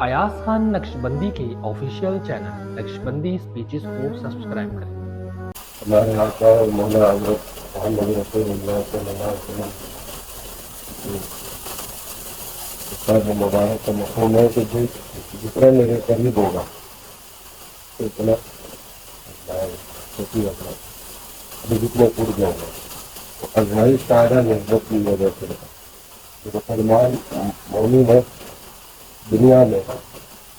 ایاز خان نقشبندی کے official channel Naqshbandi speeches کو subscribe کریں۔ ہمارے آقا اور مولا حضرت محمد رسول اللہ صلی اللہ علیہ وسلم کی مبارک کا مفہوم ہے کہ جتنا میرے قریب ہوگا اتنا خوشی ہوگا، ابھی جتنے پور جاؤں گا تو ازمائش کا آدھا نسبت کی وجہ سے جو فرمان مومن ہے دنیا میں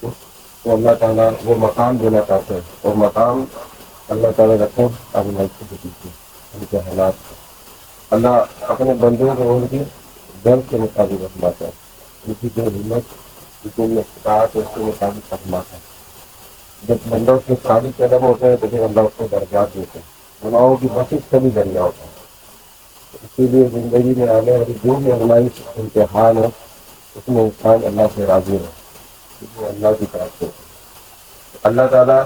تو اللہ تعالیٰ وہ مقام دینا چاہتے ہیں، اور مقام اللہ تعالیٰ رکھیں ازمائش کے پیچھے ان کے حالات اللہ اپنے بندوں کو ان کی درد کے مطابق رکھواتا ہے، ان کی جو ہمت جتنے میں استطاعت ہے اس کے مطابق رکھواتا ہے۔ جب بندہ اس کے ثابت قدم ہوتے ہیں تو پھر اللہ اس کو درجات دیتے ہیں، گناہوں کی بخشش کا بھی ذریعہ ہوتا ہے۔ اسی لیے زندگی میں آنے والی جو بھی آزمائش امتحان ہے اس میں انسان اللہ سے راضی ہے، کیونکہ اللہ کی طرف سے اللہ تعالیٰ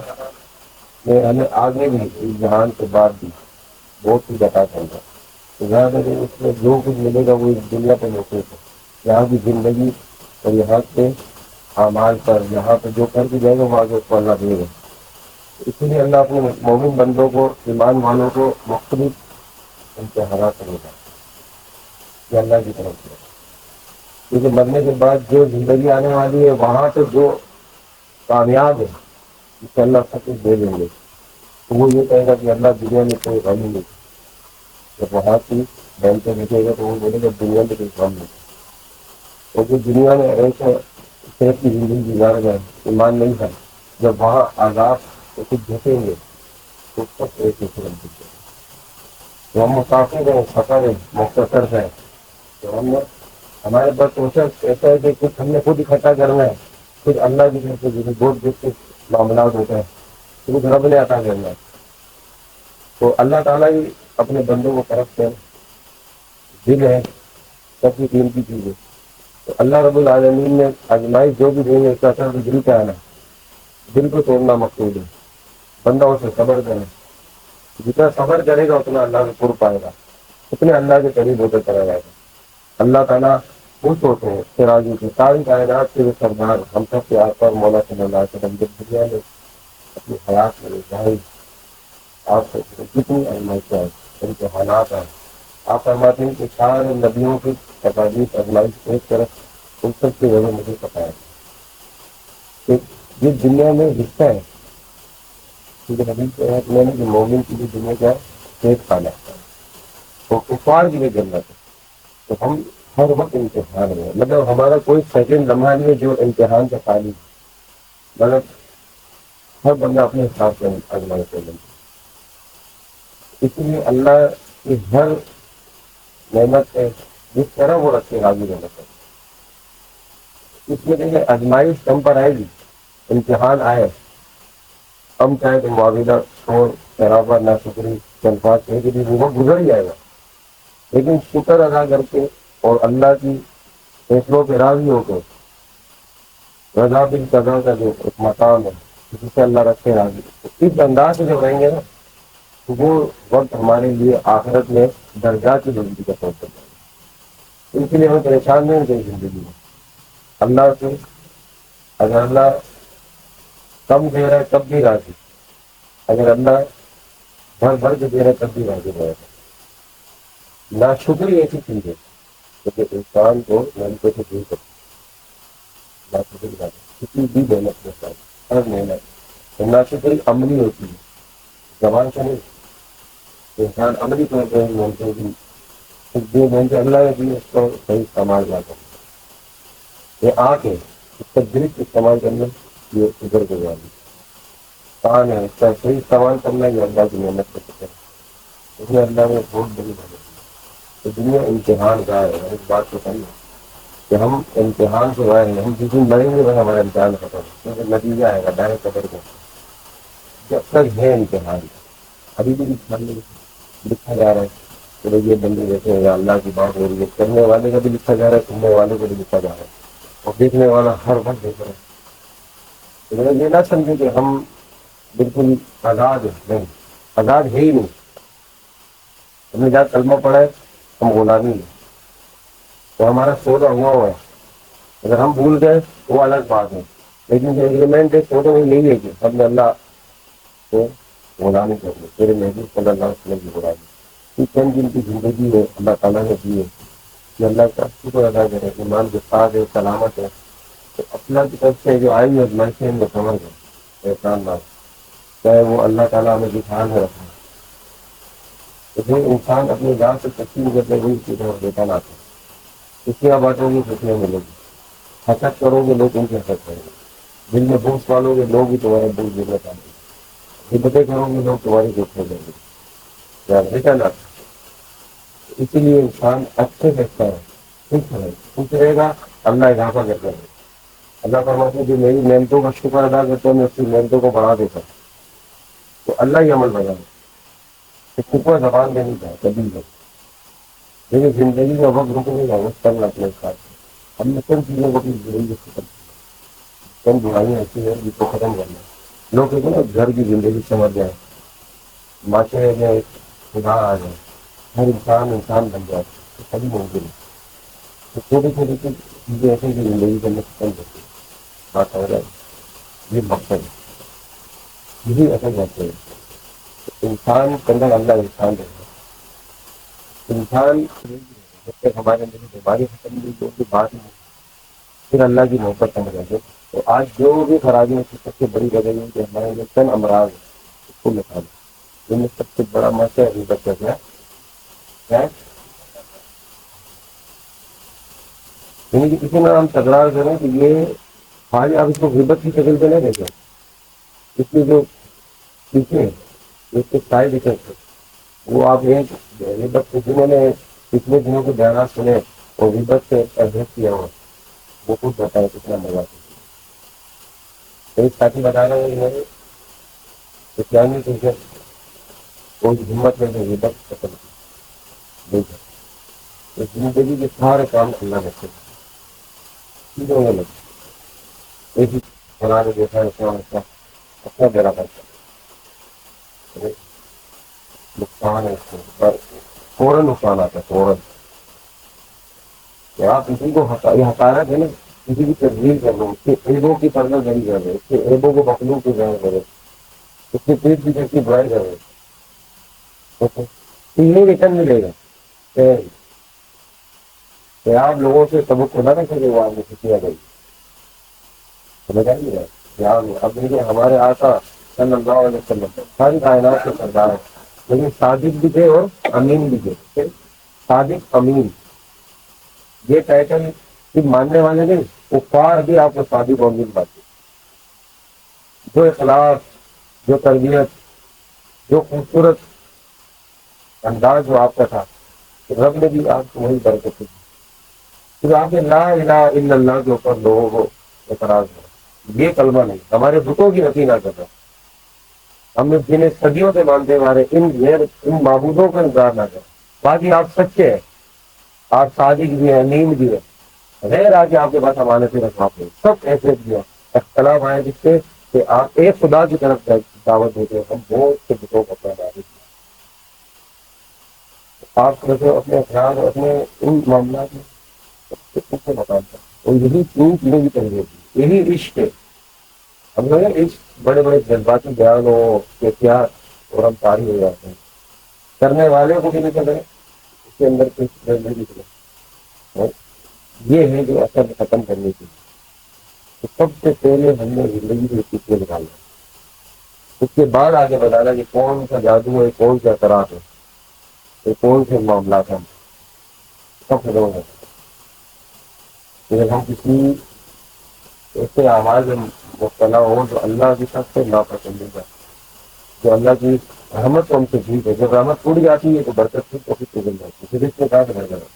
نے ہمیں آگے بھی امتحان کے بعد بھی بہت سی جگہ کرنا تو یہاں سے اس میں جو کچھ ملے گا وہ اس دنیا پہ محسوس ہے، یہاں کی زندگی اور یہاں کے اعمال پر یہاں پہ جو کر کے جائے گا وہ آگے اس کو اللہ دے گا۔ اسی لیے اللہ اپنے مومن بندوں کو ایمان والوں کو مختلف امتحانات کرے گا، یہ اللہ کی طرف سے، کیونکہ مرنے کے بعد جو زندگی آنے والی ہے وہاں پہ جو کامیاب ہے ان شاء اللہ سب کچھ دے دیں گے، تو وہ یہ کہے گا کہ اللہ دنیا میں کوئی غم نہیں، جب وہاں کی بہن پہ بیٹھے گا تو وہ بولے گا دنیا میں کوئی غم نہیں، اور جو دنیا میں ایسا صحت کی زندگی گزار گئے ایمان نہیں ہے جب وہاں عذاب کو کچھ دیکھیں گے تو سب ایک دوسرے دیکھیں گے، تو ہم مسافر ہیں، سفر ہے، مختصر ہے، تو ہم ہمارے پاس کوشش ایسا ہے کہ کچھ ہم نے خود اکٹھا کرنا ہے، پھر اللہ کی طرف سے بہت جس کے معاملات ہوتے ہیں تو رب نے عطا کرنا ہے، تو اللہ تعالیٰ ہی اپنے بندوں کو پرکھتے ہیں، دل ہے سب کی قیمتی چیز ہے، تو اللہ رب العالمین نے آزمائش جو بھی دیں گے اس کا اثر دل پہ آنا، دل کو توڑنا مقصود ہے، بندہ اسے صبر کرے، جتنا صبر کرے گا اتنا اللہ سے قرب پائے گا، اتنے اللہ کے قریب ہوتے چلا جائے گا۔ اللہ تعالیٰ خوش ہوتے ہیں سراجی کی ساری کائنات کے سردار ہم سب کے آقا اور مولا صلی اللہ علیہ وسلم جب دنیا میں اپنی حیات میں ظاہر آپ سے کتنی آزمائشیں آئیں امتحانات آئے، آپ فرماتے ہیں کہ سارے نبیوں کی تقاضی آزمائش ایک طرف ان سب کی وجہ مجھے پتا ہے کہ جس دنیا میں حصہ ہے، کیونکہ نبی میں نے کہ مومن کی بھی دنیا کیا پیٹ کھانا اور کفار کی بھی جنت ہے، تو ہم ہر وقت امتحان میں مطلب ہمارا کوئی سیکنڈ لمحہ نہیں ہے جو امتحان کا خالی ہے، مطلب ہر بندہ اپنے حساب سے آزمائش سے ملتا ہے، اس لیے اللہ کی ہر نعمت ہے جس طرح وہ رکھے راضی رہنا چاہیے، اس میں دیکھیں آزمائش کم پر آئے گی، امتحان آئے ہم چاہے تو معاوضہ اور شرابہ ناشکری الفاظ کہیں کہ بھی وہ گزر ہی جائے گا، لیکن شکر ادا کر کے اور اللہ کی فیصلوں پہ راضی ہو کے رضا بالقضا کا جو ایک مقام ہے جس سے اللہ رکھے راضی، اس انداز سے جب رہیں گے نا تو وہ وقت ہمارے لیے آخرت میں درجات کی زندگی کا سوچ کرتا ہے، اس لیے ہمیں پریشان نہیں ہوتے زندگی میں، اللہ سے اگر اللہ کم دے رہا ہے تب بھی راضی، اگر اللہ بھر بھر کے دے رہا ہے تب بھی راضی رہے گا۔ ناشکری ایسی چیز ہے کہ انسان کو نعمتوں سے دور کرتی ہے، ناشکری کسی بھی محنت کے ساتھ ہر محنت، ناشکری عملی ہوتی ہے زبان سے نہیں، انسان عملی طور پر محنتوں کی جو محنت اللہ نے دی اس کو صحیح استعمال نہ کرنا، یہ آنکھ ہے اس کا درست استعمال کرنا، یہ ادھر گزاری کان ہے اس کا صحیح استعمال کرنا، یہ اللہ کی محنت کر سکے، اس میں اللہ نے بہت بڑی مدد دی، تو دنیا امتحان کا ہے، اس بات کو سمجھیں کہ ہم امتحان سے آئے ہیں، ہم جس دن مریں گے ہمارا امتحان ختم ہے، کیونکہ نتیجہ آئے گا دائیں قبر کو، جب تک ہے امتحان ابھی بھی لکھا جا رہا ہے کہ یہ بندے دیکھیں یا اللہ کی بات ہو رہی ہے، کرنے والے کا بھی لکھا جا رہا ہے، سننے والے کو بھی لکھا جا رہا ہے، اور دیکھنے والا ہر وقت دیکھ رہا ہے، تو یہ نہ سمجھے کہ ہم بالکل آزاد ہیں، نہیں، آزاد ہے ہی نہیں، ہم نے جہاں کلمہ پڑھا ہے ہم غلامی ہیں، تو ہمارا سودا ہوا ہے، اگر ہم بھول گئے وہ الگ بات ہے، لیکن جو ایگریمنٹ ہے وہ تو یہی ہے کہ ہم نے اللہ کو غلامی کر لی، میرے محبوب صلی اللہ علیہ وسلم کی غلامی. کہ چند دن کی زندگی ہے اللہ تعالیٰ نے دی ہے کہ اللہ کا شکر ادا کرے، ایمان کے ساتھ ہے، سلامت ہے. تو اپنا کی طرف سے جو آئی ازمائشیں ان کو سمجھ گئے احسان نام، چاہے وہ اللہ تعالیٰ نے جسان میں رکھا. تو جو انسان اپنی ذات سے تسلیم کرتے ہوئے کی طرف دیتا نہ تھا، خوشیاں بانٹو گے خوشیاں ملے گی، حسد کرو گے لوگ ان کی حسد کریں گے، دل میں بوجھ پالو گے لوگ ہی تمہارے بوجھ دینا چاہیں گے، غیبتیں کرو گے لوگ تمہاری دیکھنے لیں گے. یاد رکھا نا. اسی لیے انسان اچھے دیکھتا ہے، خوش رہے گا، اللہ اضافہ کرتا ہے. اللہ فرماتے ہیں جو میری نعمتوں کا شکر ادا کرتا ہے میں اس کی نعمتوں کو بڑھا دیتا ہوں. تو اللہ ہی عمل بنا کہ شکر زبان دے نہیں چاہے کبھی بھی، لیکن زندگی کا وقت رکنے گا وقت کرنا اپنے ساتھ. ہم نے چند چیزوں کو اپنی زندگی سے ختم کیا، چند برائیاں ایسی ہیں جس کو ختم کرنا. لوگ کہتے ہیں نا گھر کی زندگی سمجھ جائے، معاشرے میں خدا آ جائے، ہر انسان بن جائے، تو کبھی ممکن ہے. تو چھوٹی چھوٹی چیزیں ایسے کی زندگی کے اندر ختم کرتی ہے. بات ہو جائے یہ مقصد ہے، یہی اصل مقصد ہے. انسان کے اندر اللہ انسان رہے گا. انسان جب تک ہمارے اندر بیماری ختم نہیں ہوگی، کی بات نہیں پھر اللہ کی محبت سمجھ آئے. تو آج جو بھی خرابیوں کی سب سے بڑی وجہ یہ ہے کہ ہمارے اندر چند امراض ہے اس کو نکالیں. جن میں سب سے بڑا مسئلہ ہے غیبت کا. کیا یعنی کہ کسی میں ہم تکرار کریں کہ یہ خالی آپ اس کو غیبت کی شکل پہ نہیں دیکھیں، اس میں جو پیچھے اس کے سائڈ افیکٹ ہے وہ آپ ایک غیبت کے جنہوں نے پچھلے دنوں کے بیانات سنے اور غیبت سے پرہیز کیا ہوا وہ خود بتایا کتنا مزہ ہے. ایک ساتھی بتا رہا ہے میں اسلامی ٹیچر کوئی ہمت میں سے غیبت ختم کی زندگی کے سارے کام اللہ نے کر چیزوں میں لگے. ایک ہی بنا کے دیکھا اپنا بیڑا کرتا نقصان ہے اس کو فوراً نقصان آتا ہے فوراً. کہ آپ کسی کو یہ حقارت ہے نا کسی کی تجویز کر لو، اس کے عیبوں کی پردہ داری کر رہے، اس کے عیبوں کو مخلوق کی ظاہر کرے، اس کی پیٹ کی جیسی برائی کر رہے تو یہ ریٹرن ملے گا کہ آپ لوگوں سے سبق خدا نہ کرے وہ آپ نے خوشی آ گئی. سمجھ آئیے گا یار. اب دیکھیے ہمارے آقا صلی اللہ علیہ وسلم ساری کائنات کے سردار ہے، لیکن صادق بھی تھے اور امین بھی تھے. صادق امین یہ ٹائٹل صرف ماننے والے نہیں، کفار بھی آپ کو صادق و امین بات. جو اخلاق، جو تربیت، جو خوبصورت انداز جو آپ کا تھا رب نے بھی آپ کو وہی برکت دی. پھر آپ نے لا الہ الا اللہ کے اوپر لوگوں کو اعتراض ہے یہ کلمہ نہیں ہمارے بتوں کی نفی نہ کرنا. ہم نے جنہیں صدیوں سے مانتے ہمارے ان معبودوں کا انکار نہ کرنا. باقی آپ سچے ہیں، آپ صادق بھی ہیں، امین بھی ہیں، غیر آگے آپ کے پاس امانت رکھوا پہ سب ایسے بھی ہیں. اختلاف آئے جس سے کہ آپ ایک خدا کی طرف دعوت دیتے ہیں، ہم بہت سے بتوں کو اپنا دعوت دیتے. آپ کو اپنے اخلاق اور اپنے ان معاملات میں سے بتاتا اور یہی تین چیزیں بھی کہہ دیتی یہی عشق ہے. ہم لوگ عشق بڑے بڑے جذباتی بیان ہو کہ کیا اور ہم تاری ہو جاتے ہیں. کرنے والے کو بھی نہیں چلے اس کے اندر کچھ بھی چلے. یہ ہے جو اثر ختم کرنے کی. تو سب سے پہلے ہم نے زندگی سے سیکھنے نکالنا، اس کے بعد آگے بتانا کہ کون سا جادو ہے، کون سے اثرات ہے، کون سے معاملات ہیں. سب ختم ہو جاتا ہے. ہم کسی ایسے آواز میں مبتلا ہو جو اللہ کی سب سے ناپسندیدہ، جو اللہ کی رحمت کو ہم سے جھیل ہے. جب رحمت ٹوٹ جاتی ہے تو برکت ٹوٹ کو پھر پگل جاتی ہے، پھر اس کے بعد رہ جانا.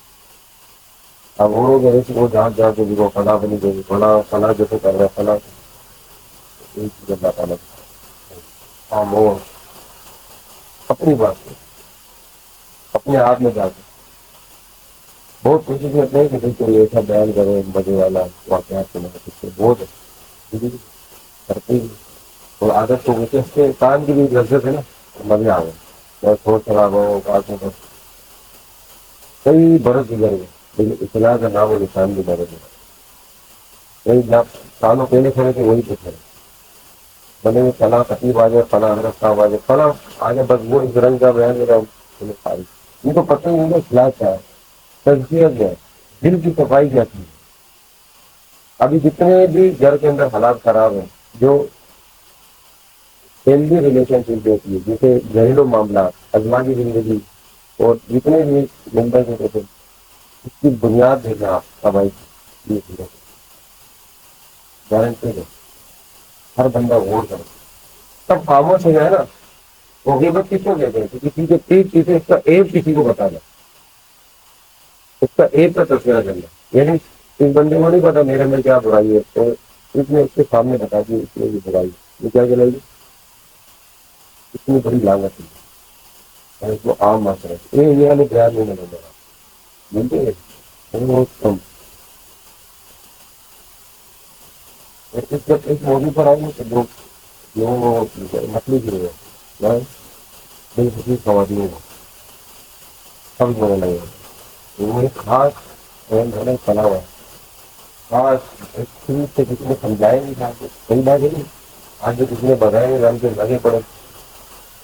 اب وہ جیسے وہ جہاں جا کے بھی وہ فلاں بنی دے گی فلاں جیسے کر رہا فلاں یہی چیز اللہ تعالیٰ ہاں وہ اپنی بات ہے اپنے آپ میں جا کے بہت کوشش کرتے ہیں کہ بالکل ایسا بیان کرے مزے والا واقعات کے مطلب بہت کرتے ہیں. اور عادت تو ہوتی ہے اس کے کام کی بھی لذت ہے نا مزے آ گئے. بس تھوڑا خراب ہو بات میں بس کئی برس گزر گئے لیکن اطلاع کا نام و نشان بھی برس گیا. وہی سالوں پہلے کھڑے تھے وہی پہ کھڑے بنے میں فلاں خطیب آ جائے فلاں حضرت صاحب آ جائے فلاں آ جائے بس وہ اس رنگ کا بیان میرا ان کو پتہ نہیں ہے اخلاق کیا ہے تزکیہ کیا ہے دل کی صفائی کیا تھی. ابھی جتنے بھی گھر کے اندر حالات خراب ہیں جو ہیلدی ریلیشن شپ ہوتی ہے جیسے گھریلو معاملات ازمانی زندگی اور جتنے بھی ممبئی کے ہوتے اس کی بنیاد دیکھیں آپ سبائی گارنٹی ہے ہر بندہ ووٹ کرے سب خاموش ہو جائے نا وہ غیبت کس کو کہتے ہیں کہ کسی کے پیٹ پیچھے اس کا ایپ کسی کو بتا دیں اس کا ایپ کا تذکرہ کرنا یعنی اس بندے کو نہیں پتا میرے میں کیا برائی ہے تو اس نے اس کے سامنے بتا دی اس میں بھی برائی یہ کیا چلے گی اتنی بڑی لاگت ہے اس کو عام معاشرہ ہے یہ والے پیار نہیں ملے گا ملتے ہیں بہت کم. اس موضوع پر آئیں گے تو مچھلی کی ہے دل خوشی خواتین ہو سب ہونے لگے وہ ایک خاص چلا ہوا ہے خاص سے کسی نے سمجھائے نہیں تھا کئی بات نہیں آج جو کسی نے بتایا رنگ کے لگے پڑے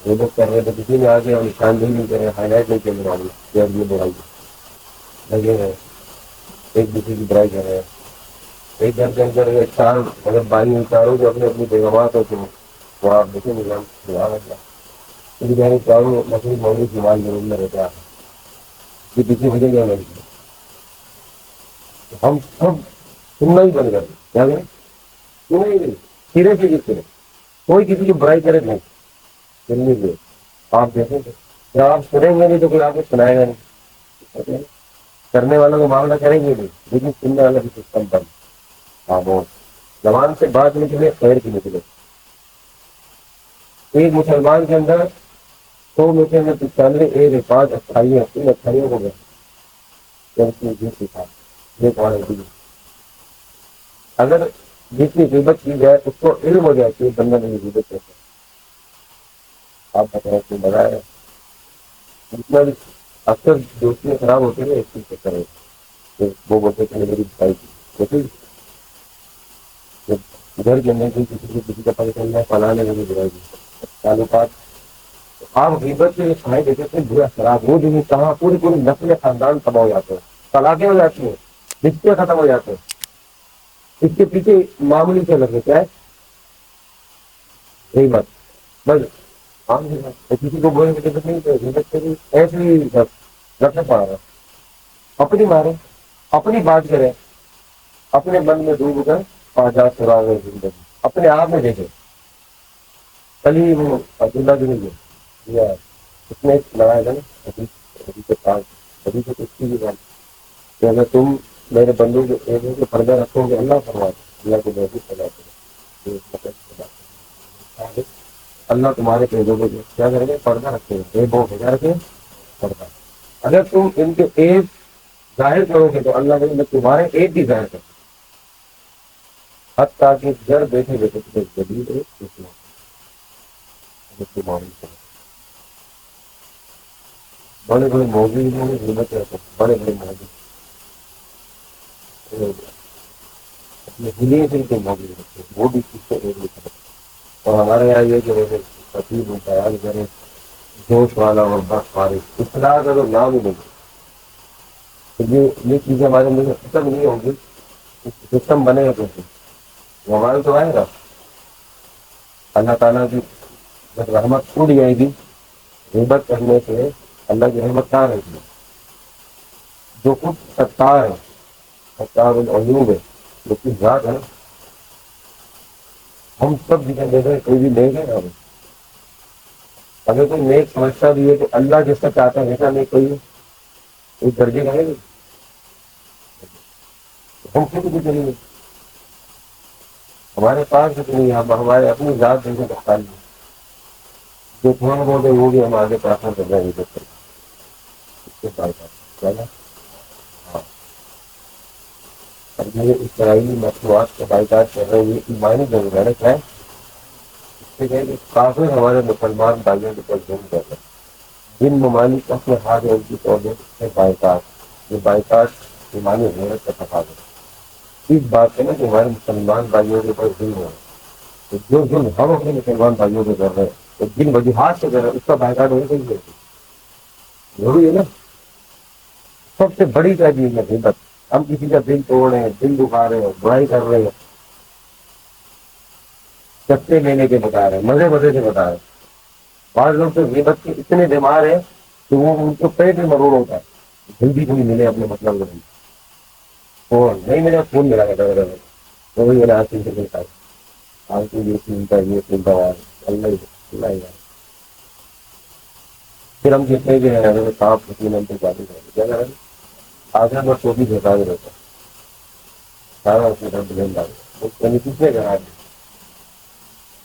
وہ لوگ کر رہے تھے کسی نے آگے ہم نشاندہی نہیں کرے ہائی لائٹ نہیں کرنے والی یہ برائی لگے ہیں ایک دوسرے کی برائی کر رہے ہیں ایک گھر کے اندر چار مطلب بانی چاروں جو اپنے اپنی بیگمات ہوتے ہیں وہ آپ دیکھیں نظام چاروں مچھلی مولی کی مال ضرور میں رہتا ہے یہ پیچھے وجہ کیا نہیں ہم سب سننا ہی بند کر دیں کیا کریں سننا ہی نہیں سرے سے کس طرح کوئی کسی کی برائی کرے نہیں سننے کے آپ دیکھیں گے جب آپ سنیں گے نہیں تو کوئی آپ کو سنائے گا نہیں کرنے والوں کو معاملہ کریں گے نہیں لیکن سننے والا بھی سسٹم بند خاموش زبان سے بات نکلے خیر کی نکلے ایک مسلمان کے اندر 100 میں سے 95 ایک 5 اچھائیاں ان اچھائیوں کو گئے سکھا اگر جتنی غیبت کی جائے اس کو علم ہو جائے کہ بندہ نہیں غیبت کیسے آپ بتائیں کہ بغیر جتنا بھی اکثر دوستیاں خراب ہوتی ہیں اس چیز سے کریں کہ وہ بولتے کہ میری بھائی کی گھر کے اندر کسی کا پتہ چل ہے فلانے میں بھی برائی تعلقات آپ غیبت سے سنائی دیتے تھے برا خراب وہ جو کہاں پوری پوری نسل خاندان تباہ ہو جاتے ہیں طلاقیں ہو جاتی ہیں رشتے ختم ہو جاتے ہیں اس کے پیچھے معمولی سے لگے کیا ہے غیبت بس عام کسی کو بولنے کی ضرورت نہیں تو غیبت سے بھی ایسے ہی رکھنا پڑ رہا اپنی مارے اپنی بات کرے اپنے من میں ڈوب کر 50 سراغ زندگی اپنے آپ میں دیکھے کل ہی وہ عبداللہ بھی نہیں ہے اس نے لگایا تھا نا ابھی کے پاس ابھی سے کچھ کی بھی بات کہ اگر تم میرے بندوں کے ایک کے پردہ رکھو گے اللہ فرما اللہ کو محبوب پڑھاتے اللہ تمہارے پیدوں کو کیا کریں گے پردہ رکھے گا ایک بہت بھیجا رکھے پردہ اگر تم ان کے ایک ظاہر کرو گے تو اللہ میں تمہارے ایک بھی ظاہر کرو حتیٰ کہ گھر بیٹھے بیٹھے تمہیں جدید بڑے بڑے موضوع میں غیبت رہتے بڑے بڑے موضوع اپنے دلی سے کے موضوع رہتے وہ بھی کس سے ایک نہیں اور ہمارے یہاں یہ جو ہے تقریب ہوتا ہے کرے جوش والا اور بس فارغ اطلاع کا تو نام ہی نہیں یہ چیزیں ہمارے اندر ختم نہیں ہوں گی سسٹم بنے گا کیسے وہ ہمارے تو آئے گا اللہ تعالیٰ کی جب رحمت ٹوٹ جائے گی غیبت کرنے سے اللہ کی رحمت کہاں رہے گی جو خود ستار ہے ستار العیوب ہے جو کہ ذات ہے ہم سب جتنے دے رہے کوئی بھی لے گئے نا اگر کوئی نیک سمجھتا بھی ہے تو اللہ جس کا چاہتا ہے ویسا نہیں کوئی درجے کرے گی ہم خود بھی چلیں گے ہمارے پاس اتنی ہمارے اپنی ذات جن کو بتا لی جو تھوڑا بہت ہے وہ بھی ہم آگے پرارتھنا کر رہے ہیں اس کے ساتھ ہاں اور یہ اسرائیلی مصنوعات کا بائیکاٹ کر رہے ہیں یہ ایمانی ضرورت ہے اس سے کہ کافی ہمارے مسلمان بھائیوں کے اوپر ظلم کر رہے ہیں جن ممالک اپنے ہاتھ ان کی توجہ سے بائیکاٹ یہ بائیکاٹ ایمانی ضرورت کا تقاضا ہے اس بات پہ نا کہ ہمارے مسلمان بھائیوں کے اوپر ظلم ہو رہا ہے، تو جو ظلم ہم اپنے مسلمان بھائیوں کو کر رہے ہیں تو جن وجوہات سے کر رہے ہیں اس کا بائیکاٹ ہونا چاہیے، ضروری ہے نا. سب سے بڑی تعلیم ہے غیبت. ہم کسی کا دل توڑ رہے ہیں، دل دکھا رہے ہیں، برائی کر رہے ہیں، چپے لینے کے بتا رہے ہیں، مزے مزے سے بتا رہے ہیں. بعض لوگ تو غیبت کے اتنے بیمار ہیں کہ وہ ان کو پیٹ میں مرور ہوتا ہے، جلدی کوئی ملے اپنے مطلب نہیں. فون نہیں ملا، فون ملا کرتا میرے میں تو وہی میرا آج سے ملتا ہے. آج تو یہ سنتا اللہ اللہ ہی جانے. پھر ہم جتنے بھی ہیں اگر صاف سکون ہم سے جاتی کریں کیا کریں آج ہم 24 گھنٹہ میں رہتا ہے سارا بلین ڈال کتنے گھر.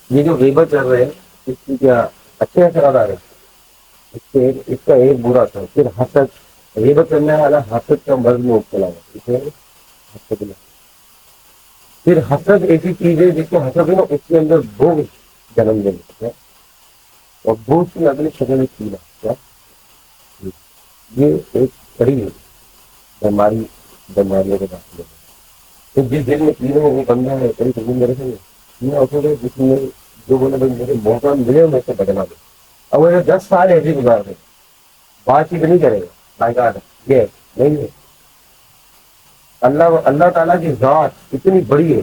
یہ جو غیبت چل رہے ہیں اس کی کیا اچھے اثرات آ رہے ہیں؟ اس کا ایک برا تھا پھر حسد. غیبت کرنے والا حسد کا مرض میں مبتلا ہے. حسد میں پھر حسد ایسی چیز ہے جس کو حسد ہے نا اس کے اندر بھوگ جنم دے دیتے ہیں اور بھوگ کی اگلی شکل کیڑا کیا یہ ایک بڑی بیماری بیماریوں کے داخلے ہے. تو جس دن میں کیڑے وہ بندہ ہے کئی سکون میرے سے جس میں جو بولے بھائی میرے موقع ملے میں سے بدلا دے. اب وہ 10 سال ایسے گزار دے بات چیت نہیں کرے گا بائیکاٹ یہ نہیں ہے. اللہ تعالیٰ کی ذات اتنی بڑی ہے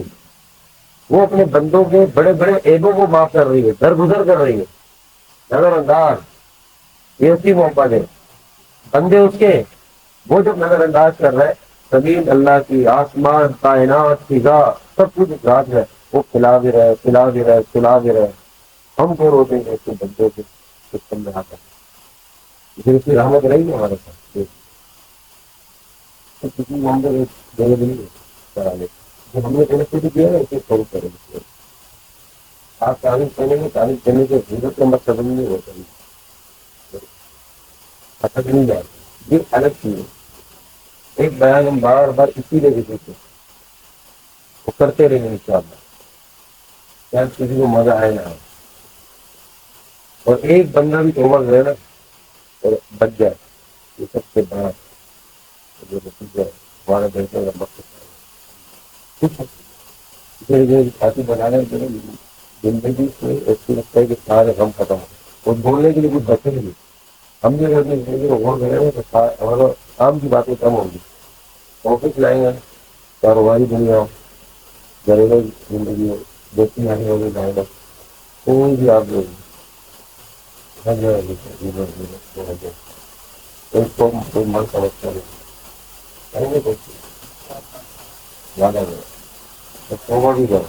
وہ اپنے بندوں کے بڑے بڑے عیبوں کو معاف کر رہی ہے، درگزر کر رہی ہے. نظر انداز یہ اس کی محبت ہے. بندے اس کے وہ جب نظر انداز کر رہے زمین اللہ کی، آسمان، کائنات، فضا سب کچھ ذات ہے. وہ کھلا بھی رہے پلا بھی رہے سلا بھی رہے. ہم کو روتے ہیں اس کے بندوں کے سسٹم میں آتا ہے پھر اس کی رحمت رہی ہے ہمارے ساتھ. کسی کو ہم نے جگہ نہیں کرا لے جو ہم نے کنیکٹیوٹی کیا ہے اسے فروغ کریں گے. آپ تعریف کریں گے، تعریف کرنے کے ضرورت کا مقصد نہیں ہوتا حسد نہیں جاتا. یہ الگ چیز ہے. ایک بیان ہم بار بار اسی لیے دیتے وہ کرتے رہیں گے انشاءاللہ شاید کسی کو مزہ آئے نہ آئے. اور ایک بندہ بھی توبہ کرے نا اور بچ جائے یہ سب سے بڑا جو نتیجہ ہے ہمارا بہتر مقصد ساتھی بنانے کے لیے زندگی سے ایسی لگتا ہے کہ سارے غم ختم ہو اور بولنے کے لیے کچھ بچے نہیں. ہم بھی اپنی زندگی کو غور کریں گے تو ہمارا کام کی باتیں کم ہوں گی. آفس لائیں گے، کاروباری دنیا ہو، گھریلو زندگی ہو، دوستی آنے ہوگی جائے گا کوئی بھی آپ لوگ کوئی من سمجھتا نہیں کہیں گے کوئی زیادہ نہیں توبہ بھی کرو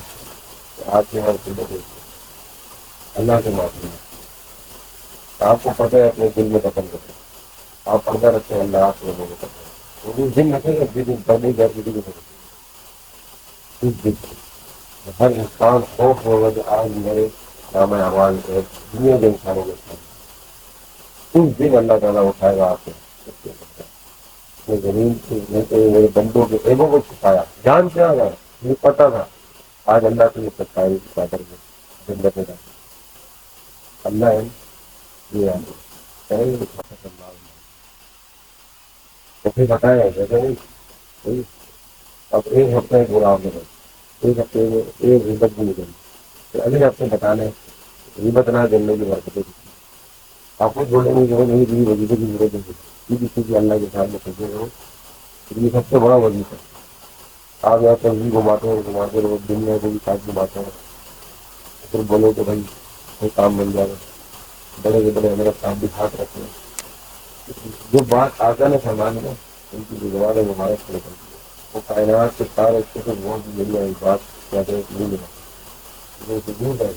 آپ کے ہر چیزیں اللہ کے معافی آپ کو پتہ ہے اپنے دل میں دفن کرتے آپ پردہ رکھتے ہیں اللہ آپ لوگوں کو پتہ ہے وہ دن رکھے گا دن پہلے گھر کی دن اس دن ہر انسان خوف ہوگا کہ آج میرے نام آواز ہے دنیا کے انسانوں کے ساتھ اس دن اللہ تعالیٰ اٹھائے گا آپ کو زمین سے میرے بندوں کے ایبوں کو چھپایا جان کیا گا مجھے پتا تھا آج اللہ کے لیے سچائی کی چادر میں جنت میں اللہ ہے یہ تو پھر بتایا جیسے نہیں اب ایک ہفتے پورا آپ نے ایک ہفتے میں ایک غیبت بھی نہیں کری اگلے ہفتے بتانے غیبت نہ کرنے کی برکتیں آپ کو بولیں گے کہ وہ نہیں دی وظیفے کی ضرورت نہیں کسی کی اللہ کے سامنے پھنسے رہو یہ سب سے بڑا وظیفہ ہے. آپ یہاں پر بھی گھماتے رہو دنیا کو بھی ساتھ گھماتے رہو پھر بولو کہ بھائی کوئی کام مل جائے گا بڑے سے بڑے میرا کام بھی ہاتھ رکھتے ہیں. جو بات آتا نا فرمانے میں ان کی گزوار ہے وہ ہمارے کھڑے کرتی ہے وہ کائنات کے سارے اس سے بہت مل جائے بات کہتے ہیں نہیں ملا وہ دور ہے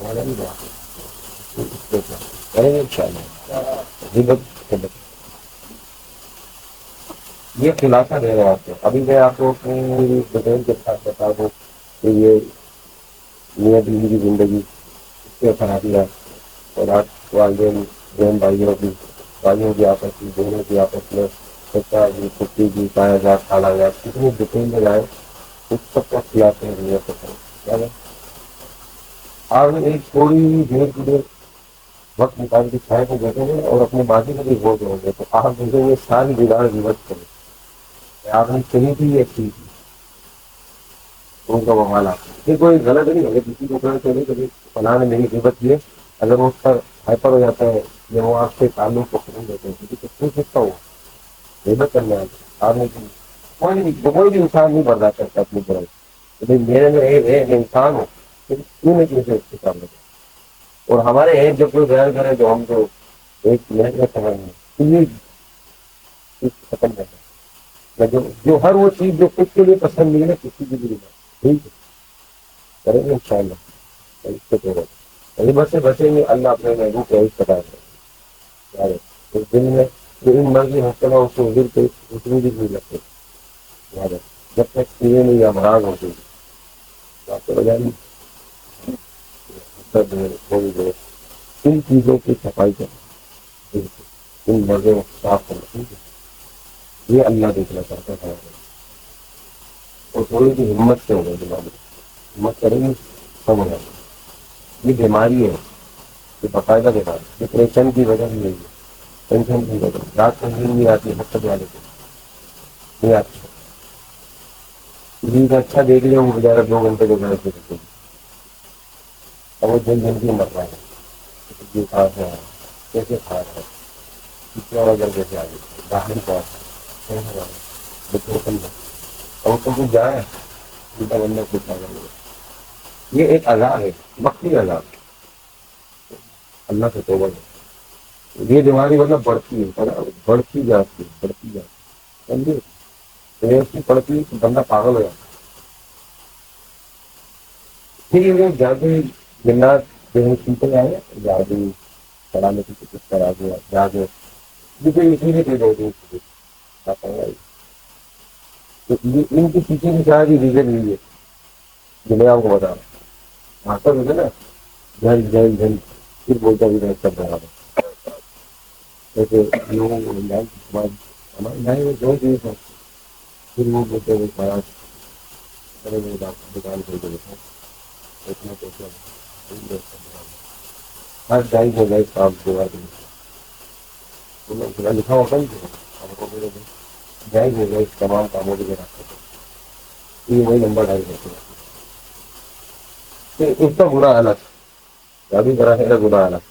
ہمارا بھی بات ہے یہ خلاصہ دے رہا آپ کو. ابھی میں آپ کو پوری ڈیٹیل کے ساتھ بتا دوں کہ یہ میاں بیوی کی زندگی اس سے خرابی ہے اور آج والدین بہن بھائیوں کی آپس کی دونوں کی آپس میں سچا کی چھٹی کی پایا جات کھالا گیا کتنی ڈیٹیل میں جائے اس سب کا کھلاتے ہیں. آپ نے ایک تھوڑی دیر کی دیر وقت نکال کے چھائے کو بیٹھیں گے اور اپنے ماضی کو بھی غور کریں گے تو آپ دیکھیں گے ساری بگاڑ غیبت کریں آپ نے سنی تھی یہ اچھی تھی ان کا وبال آپ یہ کوئی غلط نہیں ہے کسی کو پتا چلے کبھی فلاں نے میری غیبت کی ہے اگر وہ اس کا ہائپر ہو جاتا ہے یا وہ آپ سے تعلق کو ختم دیتے ہیں کیونکہ کچھ نہیں سکتا ہو غیبت کرنا ہے آپ نے کوئی بھی انسان نہیں برداشت کرتا اپنی برائی لیکن میرے میں ایک انسان ہو کیوں نہیں کسی سے کام کرتا اور ہمارے ایک جب کوئی بیان کرے تو ہم تو ایک منٹ میں سمجھ ختم کرنا جو ہر وہ چیز جو خود کے لیے پسند نہیں ہے نا کسی کی بھی ٹھیک ہے کریں گے ان شاء اللہ بس سے بچیں گے اللہ اپنے محبوب کو پتا ہے اس دن میں جو ان مرضی حوصلہ اس کو گر کے اتنی بھی نہیں لگتے جب تک چیزیں نہیں امراض ہوتی آپ کو بجائے ان چیزوں کی صفائی کریں ان مرضوں کو صاف کرنا یہ اللہ دیکھنا چاہتا ہے اور تھوڑی سی ہمت سے ہوگا دماغ میں ہمت کریں گے سب ہو جائے یہ بیماری ہے یہ باقاعدہ بیماری ڈپریشن کی وجہ بھی نہیں ہے ٹینشن کی وجہ رات کو نیند نہیں آتی مقصد والے کو نہیں آتی نیند اچھا دیکھ لیں وہ بچارہ 2 گھنٹے کے گھر سے کرتے ہیں اب وہ جلد جلدی مر رہا ہے کھا رہا ہے کیسے کھا رہا ہے کتنا وجہ کیسے آگے باہر کا اور تو کچھ جائے جیتا بندہ کچھ آ یہ ایک عذاب ہے وقتی عذاب اللہ سے توبہ ہے یہ بیماری مطلب بڑھتی ہے بڑھتی جاتی سمجھے اس پڑتی بندہ پاگل ہو جاتا پھر یہ جادو جنات جو سیکھنے آئے جادو چلانے کی کوشش کرا دیا جادو اسی لیے دے دو ان کے پیچھے بھی کیا ریزن نہیں ہے جو میں آپ کو بتا رہا ہوں آتا ہوگا نا جھل جھل جھل پھر بولتا بھی سب رہا ایسے لوگوں کو ہمارے دو چیز ہے پھر وہ بولتے ہوئے خراب دکان کھول کے دیکھا اتنا پیسہ ہر ڈھائی ہو گئے کام دو لکھا ہوتا نہیں جائز ہو گئے اس تمام کاموں کے لیے رکھتے یہ وہی نمبر ڈھائی ہوتے ہیں اس کا برا حالت جادو کرانے کا برا حالت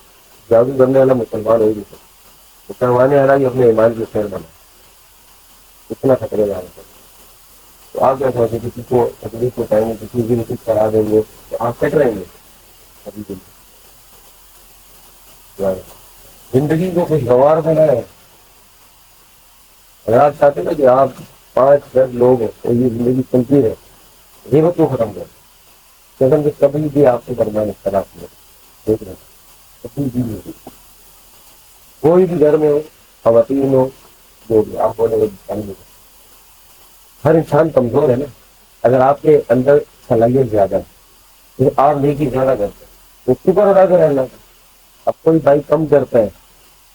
جادو کرنے والا مسلمان ہو نہیں سکتا کروانے والا بھی اپنے ایمان کے خیر بنا اتنا خطرے دار ہے تو آپ کیا سمجھتے کسی کو تکلیف پہنچائیں گے کسی بھی کچھ کرا دیں گے تو آپ کٹ رہیں گے ابھی کے لیے زندگی کو خوشگوار بنائے اگر آپ چاہتے نا کہ آپ 5-10 لوگ ہیں اور یہ زندگی چلتی ہے غیبت کو ختم کر کہ کبھی بھی آپ سے درمیان اختلاف نہیں دیکھ رہے کبھی بھی نہیں کوئی بھی گھر میں ہو خواتین ہو جو بھی آپ بولے گے ہر انسان کمزور ہے نا اگر آپ کے اندر صلاحیت زیادہ ہے تو آپ نیکی زیادہ کرتے ہیں تو شکر ادا کریں اللہ کا اب کوئی بھائی کم کرتا ہے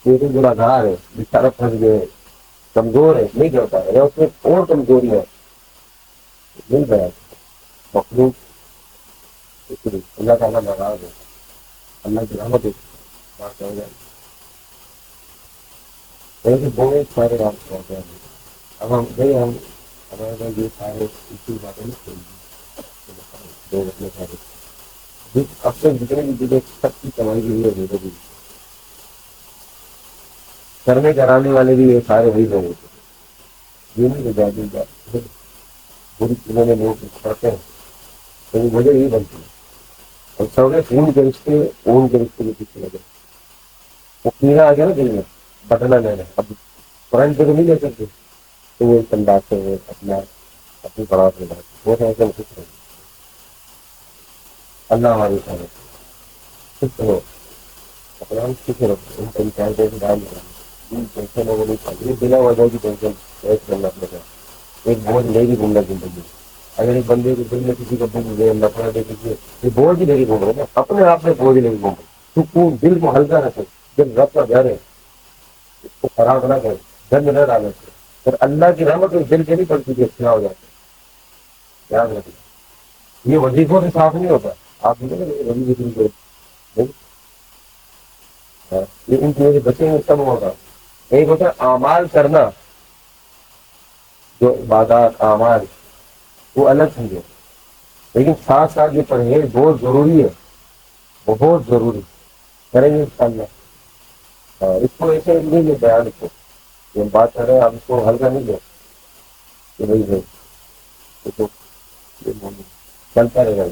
یہ تو گناہگار ہے بیچارہ پھنس گئے کمزور ہے نہیں کرتا ہے یا اس میں اور کمزوری ہے نہیں گیا مخلوق اللہ تعالیٰ ناراض ہے اللہ کی رحمت بات ہو جائے بہت سارے رابطے ہوتے ہیں اب ہم نہیں ہم ہمارے یہ سارے اسی باتیں نہیں سارے اب تک جتنے بھی جگہ سب کی کمائی کی ہوئی ہے کرنے کرانے والے بھی یہ سارے وہی لوگ ہوتے ہیں یہ نہیں جادو بری چیزوں میں لوگ پڑھتے ہیں لیکن وجہ یہی بنتی ہے اور سب خون کے رشتے اون کے رشتے کے پیچھے لگے وہ کیڑا آ گیا نا دل میں بٹنا لینا اب قرآن پہ تو نہیں لے سکتے تو وہ ایک انداز سے اپنی پڑاؤ سے بات وہ ایسے خوش رہے اللہ ہماری سارے خوش رہو اپنا خوش رکھو ان کو انسان سے ڈال ٹینشن ہو نہیں چاہیے بنا وجہ کی ٹینشن ایس کرنا پڑے گا ایک بوجھ لے گی گھومنا زندگی اگر ایک بندے کے دل میں کسی کا بوجھ لے نفرت ہے کسی یہ بوجھ ہی نہیں گھوم رہے نا اپنے آپ میں بوجھ نہیں گھوم رہے تو دل کو ہلکا رکھے جب رب کا گھر ہے اس کو خراب نہ کرے جنگ نہ ڈالنا چاہیے اور اللہ کی رحمت اس دل کے نہیں پڑتی کہ اچھا ہو جاتا یاد رکھیں یہ وظیفوں سے صاف نہیں ہوتا آپ ان چیزوں سے بچیں گے تب ہوگا ایک ہوتا ہے اعمال کرنا جو عبادات اعمال وہ الگ چیز ہے، لیکن ساتھ ساتھ یہ پرہیز بہت ضروری ہے، بہت ضروری کریں گے انشاءاللہ۔ اس کو ایسے نہیں لے بیان کو یہ بات کر رہے ہیں، آپ اس کو ہلکا نہیں لیں کہ بھائی یہ تو چلتا رہے گا،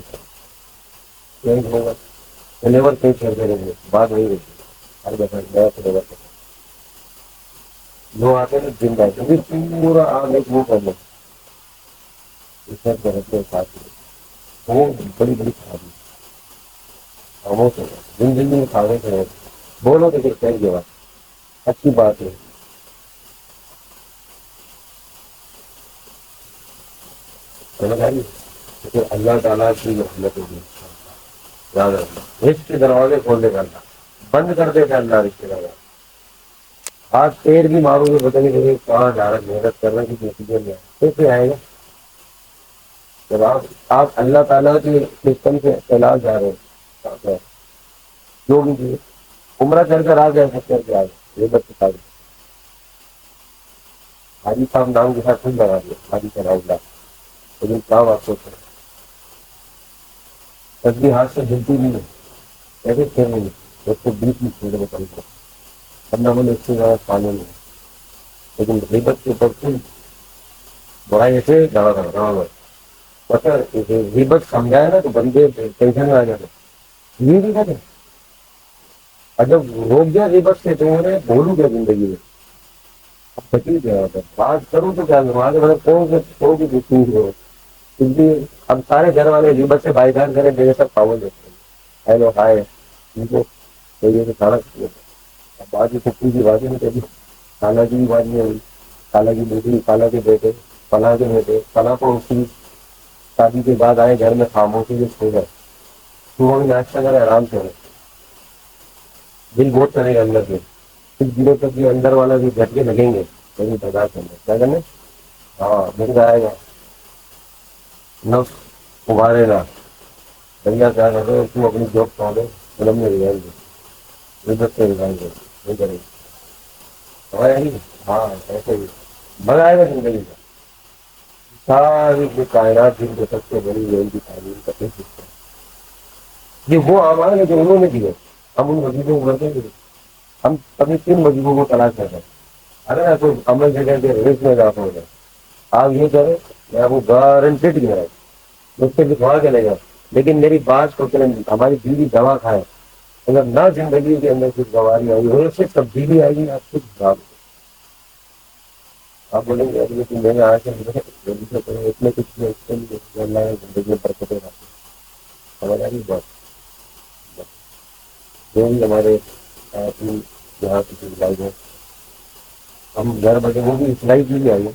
چینج ہوگا، فلیور چینج کرتے رہیں گے، بات وہی رہتی ہے ہر دفعہ نیا فلیور کرتا لوگ آتے ہیں جن کا پورا آپ ایک وہ کر لیں سب رہتے ساتھ وہ بڑی بڑی خرابی خاموش ہو زندگی میں خاموش رہے بولو تو پھر کہیں گے بات اچھی بات ہے۔ سمجھ آئی؟ پھر اللہ تعالیٰ کی محنت ہوگی، یاد رکھنا رزق کے دروازے کھول دے گا اللہ، بند کر دے گا اللہ رزق کے دروازے۔ آج پیر بھی مارو گے پتہ نہیں کہ کہاں جا رہا محنت کر رہا ہے کہ نتیجے میں کیسے آئے گا؟ جب آپ اللہ تعالیٰ کے سسٹم سے علاج جا رہے ہیں، جو بھی چیز عمرہ کر کر آ گئے سب کر کے آ گئے، یہ بچے حاجی صاحب نام کے ساتھ خود لگا دیا حاجی صاحب اللہ، لیکن کام آپ کو تصویر ہاتھ سے جلتی نہیں ہے، ایسے کھیل نہیں ایک سو 20 میں کھیلنے پڑ گیا بندہ بولے اس سے زیادہ پانے میں، لیکن غیبت کے اوپر کل برائی ایسے جانا تھا پتہ غیبت سمجھائے نا تو بندے ٹینشن میں آ جاتے یہ نہیں کہتے، اور جب روک گیا غیبت سے تو انہیں بولوں گیا زندگی میں اب بچی گیا ہوتا بات کروں تو کیا کروں آگے بڑے کوئی بھی چیز ہو، کیونکہ اب سارے گھر والے غیبت سے بائی جان کریں میرے سب پاول دیتے ہیں ہیلو ہائے ان کو سے کھانا اب باقی کپڑی کی باتیں نہیں کری، خالہ کی بھی بات نہیں ہوئی، خالہ کی بیٹی خالہ کے بیٹے فلاں کے بیٹے فلاں کو اس کی شادی کے بعد آئے گھر میں خاموشی سے سو گئے، صبح میں ناشتہ کرے آرام سے رہے، دل بہت کرے گا اندر سے کچھ دنوں تک یہ اندر والا بھی جھٹکے لگیں گے لیکن برداشت کرنا کیا کرنا، ہاں مل آئے گا نفس ابھارے گا بھیا کیا کر رہے تم اپنی جاب پا دو فلم میں رجائیں گے عزت سے رجائیں گے نہیں کریں گے ہاں ایسے ہی بڑھائے گا زندگی کا ساری جو کائنات جن کو سب سے بڑی ریل کی تعلیم کا ایک حصہ ہے یہ وہ اعمال ہے جو انہوں نے دیے، ہم ان وظیفوں کو کرتے ہیں، ہم کبھی کن وظیفوں کو تلاش کرتے ہیں، ارے تو عمل جگہ کے ریس میں اضافہ ہو جائے آپ یہ کریں میں آپ کو گارنٹیڈ کہہ رہا ہوں مجھ سے لکھوا کے لے گا، لیکن میری بات کو ہماری بیوی دوا کھائے اگر نہ زندگی کے اندر کچھ گواری آئی اور اس سے تبدیلی آئے گی آپ کچھ آپ بولیں گے لیکن میں نے آج اس میں کچھ اللہ زندگی میں برکتیں رہتی سمجھ آ رہی بات جو بھی ہمارے یہاں کسی لائف ہے ہم گھر بیٹھے وہ بھی اصلاحی کی بھی آئیے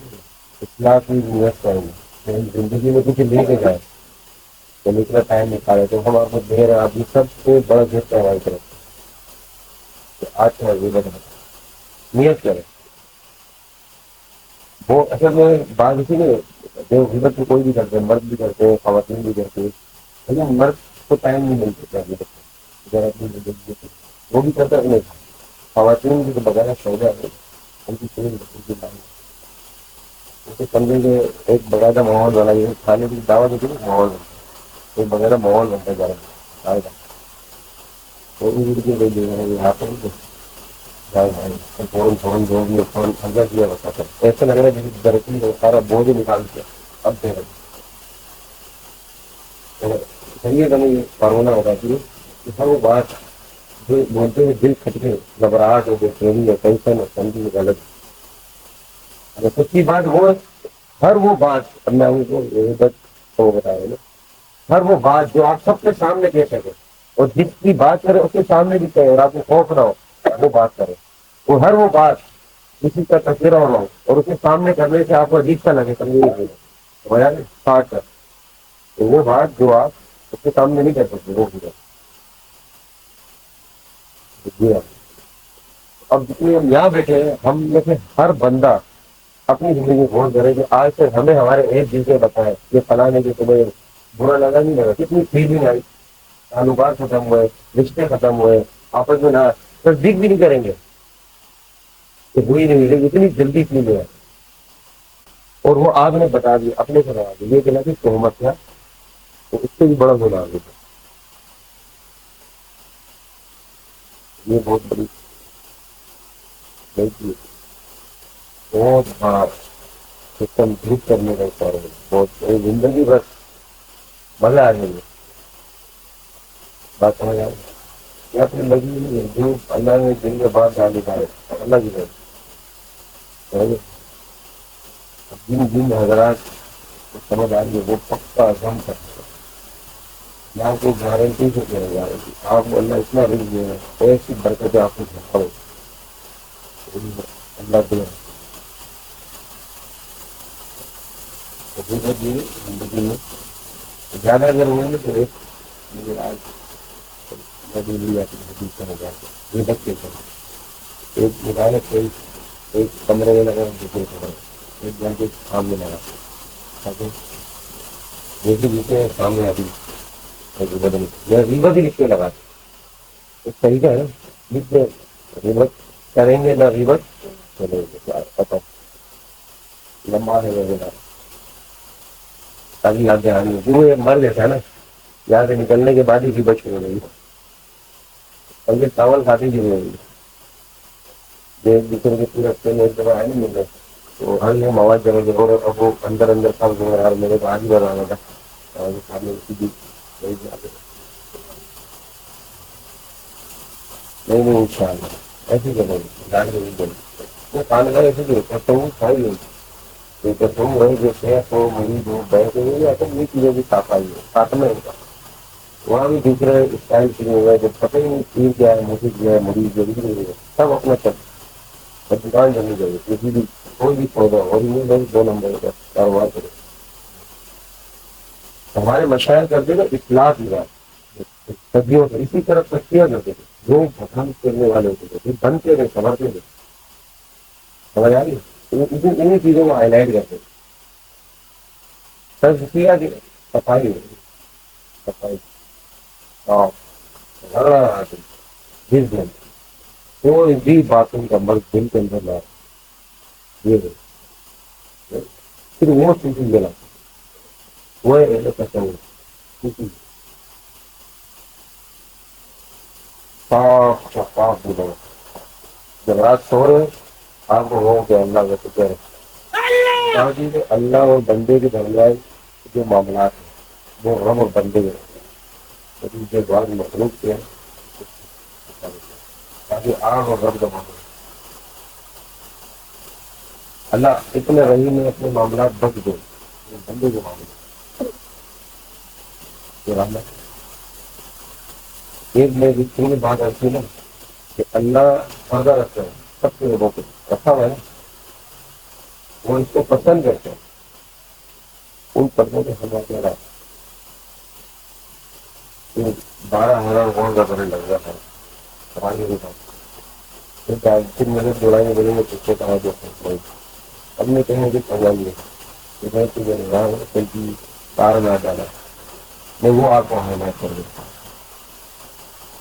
اصلاح کی نیت آئیں گے زندگی میں کچھ لے کے جائے جب اتنا ٹائم نکالے تو ہم آپ کو دے رہے ہیں آپ سب سے بڑا گفٹ ہے ہماری طرف آج کا نیت کریں وہ اصل میں بات اسی میں جو غیبت میں کوئی بھی کرتے ہیں مرد بھی کرتے ہیں خواتین بھی کرتے ہیں لیکن مرد کو ٹائم نہیں ملتا اگر اپنی زندگی وہ بھی کرتا نہیں خواتین بھی تو بغیر سودا ہے ان کی اسے سمجھیں کہ ایک بغیرہ ماحول بنا یہ کھانے کی دعوت ہوتی ہے ماحول بنتا ہے ایک بغیرہ ماحول بنتا جا رہا ہے یہاں پر فوراً فوراً جو بھی فوراً اندر کیا بتاتا ایسا لگ رہا ہے جس درختی ہے سارا بوجھ نکال دیا اب دے رہے صحیح ہے کہ نہیں فارمولا بتاتی ہے کہ ہر وہ بات جو بولتے ہوئے دل کھٹکے گھبراہٹ ہو گئی ہے ٹینشن ہے سمجھی غلط اگر سچی بات ہو ہر وہ بات اب میں ان کو بتا رہا ہوں ہر وہ بات جو آپ سب کے سامنے کہہ سکے اور جس کی بات کرے اس کے سامنے بھی کہے اور آپ کو خوف نہ ہو وہ بات کرے وہ ہر وہ بات کسی کا تذکرہ ہونا ہو اور اسے سامنے کرنے سے آپ کو عجیب سا لگے اسٹارٹ کر تو وہ بات جو آپ اس کے سامنے نہیں کر سکتے وہ بھی اب جتنے ہم یہاں بیٹھے ہیں ہم میں سے ہر بندہ اپنی زندگی میں غور کرے کہ آج سے ہمیں ہمارے ایک دن سے بتائے یہ فلانے کی تمہیں برا لگا نہیں لگا کتنی فیلنگ آئی تعلقات ختم ہوئے رشتے ختم ہوئے آپس میں نہ تصدیق بھی نہیں کریں گے کہ ہوئی نہیں لیکن اتنی جلدی فیل ہے اور وہ آپ نے بتا دیا اپنے سے بتا دیا یہ کہنا کہ تہمت کیا تو اس سے بھی بڑا گناہ آگے تھا. یہ بہت بڑی غلطی ہے. بہت بڑا سسٹم ٹھیک کرنے کا اشارہ ہے. بہت زندگی بس مزہ آ جائے گی. بات سمجھ آئے یا پھر لگی نہیں ہے جو اللہ نے دن کے بعد ڈال دیتا ہے اللہ کی طرف جن جن حضرات کو سمجھ آ رہی ہے وہ پکا عزم کرتے ہیں. میں آپ کو گارنٹی سے کہہ رہا گارنٹی آپ کو اللہ اتنا رزق دے گا ایسی برکتیں آپ کو پڑو اللہ دے زندگی میں زیادہ اگر ہوئے نا تو ایک مجھے آج لی جاتی حدیث سے ہو جاتے یہ بچے کریں ایک نکالے کوئی ایک کمرے میں لگا دوسرے کمرے ایک گھنٹے سامنے لگا تاکہ جیسے جیسے سامنے آتی بدل یا ریبت ہی لکھ کے لگا ایک طریقہ ہے لکھ کے ریبت کریں گے نہ ریبت چلے گے پتہ لمبا ہے وغیرہ تاکہ یاد دہانی ہوتی وہ مر لیتا ہے نا یہاں سے نکلنے کے بعد ہی ریبت شروع ہو گئی اور یہ چاول کھاتی شروع ہو گئی ایک دوسرے کے پورے ہفتے میں ایک دفعہ آئے نہیں مل رہے تو ہر یہ مواد جگہ جگہ اور اب وہ اندر اندر سب یار میرے کو آج ہی بنانا تھا کھانے کی نہیں ان شاء اللہ ایسی کریں گاڑی نہیں بولے وہ کھانے کا ایسے بھی ہوتا ہوں کھائی نہیں کرتا ہوں وہی جو صحت ہو مریض ہو بینک ہو یا تو یہ چیزیں بھی صافائی ہو ساتھ میں ہوگا وہاں بھی دوسرے اسٹائل شروع ہو گئے جب پتہ ہی نہیں پیر کیا ہے مسجد کیا ہے مریض جو بھی نہیں ہے سب اپنا سب دکان جمنی چاہیے کسی بھی کوئی بھی پودا اور یہ 2 نمبر کا کاروبار کرے. ہمارے مشاعر کرتے نا اصلاح کی بات صدیوں سے اسی طرح تشکیاں کرتے تھے جو پسند کرنے والے ہوتے تھے پھر بنتے تھے سمجھتے تھے سمجھ آ رہی انہیں چیزوں کو ہائی لائٹ کرتے تھے. تجزیہ کی صفائی ہوگی صفائی جس دن کوئی بھی باتوں کا مرض دل کے اندر لا یہ پھر وہ چیزیں ملا وہ تصور صاف شفاف بھی لگا جب رات سو رہے آپ کو ہو کہ اللہ کا شکر ہے اللہ اور بندے کے درمیان جو معاملات ہیں وہ رب اور بندے کے بعد مخلوق کے تاکہ آگ اور رب کا معاملہ اللہ اتنے رحیم میں اپنے معاملات بچ دو بندے کے معاملے ایک میں بھی بات ایسی نا کہ اللہ پردہ رکھتا ہے سب کے لوگوں کو رکھا ہوا ہے وہ اس کو پسند کرتے ہیں ان پردوں میں ہم کہہ رہا 12,000 غور کا کرنٹ لگ رہا تھا پھر میرے دوڑائیں بولیں گے پچھلے کہاں جو اب میں کہیں گے پڑھا لیے کہ میں تجھے رہا ہوں کہیں کار نہ ڈالا میں وہ آپ کو ہائلائٹ کر دیتا ہوں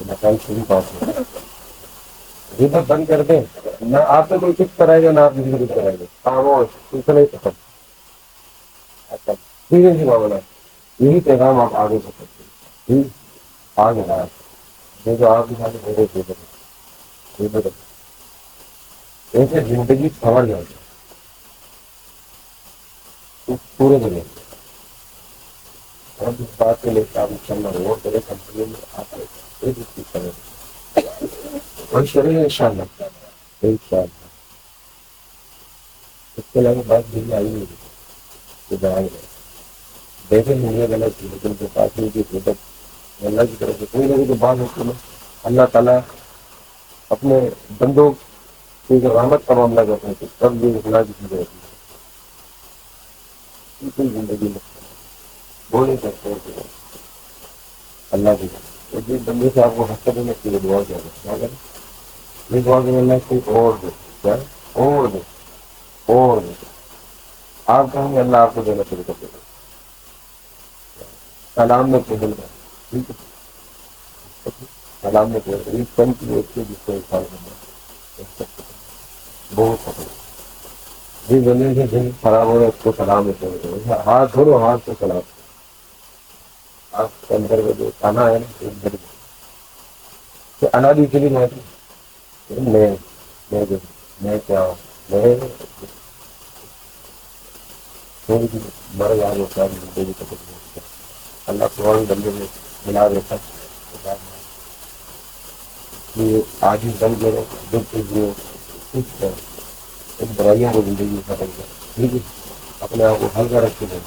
مکان شروع بات ہے غیبت بند کر دیں نہ آپ سے کوئی کچھ کرائے گا نہ آپ کسی کو کچھ کرائے گا خاموش کچھ نہیں پسند اچھا سیدھے سی معاملہ یہی پیغام آپ آگے کر سکتے ہیں آگے رہا میں جو آپ کے ساتھ میرے غیبت ایسے زندگی سنور جاتی ہے پورے دنیا اور اس بات کے لے کے آپ چلنا وہ کرے کمپنی میں آپ ایک چیز کریں اور شریر ان شاء اللہ اس کے علاوہ بات دل آئی نہیں کہ جائیں گے دیکھیں دنیا غلط تھی لیکن جو بات نہیں کی غیبت اللہ کی طرف سے کوئی نہ کوئی تو بات ہوتی ہے اللہ تعالیٰ اپنے بندوں کی جو رحمت کا معاملہ کرتے ہیں تب بھی اللہ کی چیزیں ہوتی ہے بالکل زندگی میں وہ نہیں کرتے اللہ کی ایک دن بندے سے آپ کو ہنستے دینے کے لیے دعا کیا کریں یہ دعا کے اللہ کوئی اور دے کیا اور دے آپ کہیں گے اللہ آپ کو دینا شروع کر دے گا سلام میں پہل گا ٹھیک ہے سلام میں پہل گا کم کی ایک سے جس کو انسان کرنا بہت پسند جس بندے سے دن خراب ہو رہا ہے اس کو سلام ہوتے ہیں، ہاتھ دھو ہاتھ کو سلام. آپ کے اندر کا جو کھانا ہے نا اندر انادی کے لیے میں کیا ہوں میں تھوڑی سی بڑا یاد ہوتا ہے زندگی کا کچھ اللہ قرآن بندے میں ملا دیتا کہ آج ہی بن گئے دکھ جو کچھ ان برائیوں کو زندگی میں ختم کر ٹھیک ہے اپنے آپ کو ہلکا رکھ کے دیں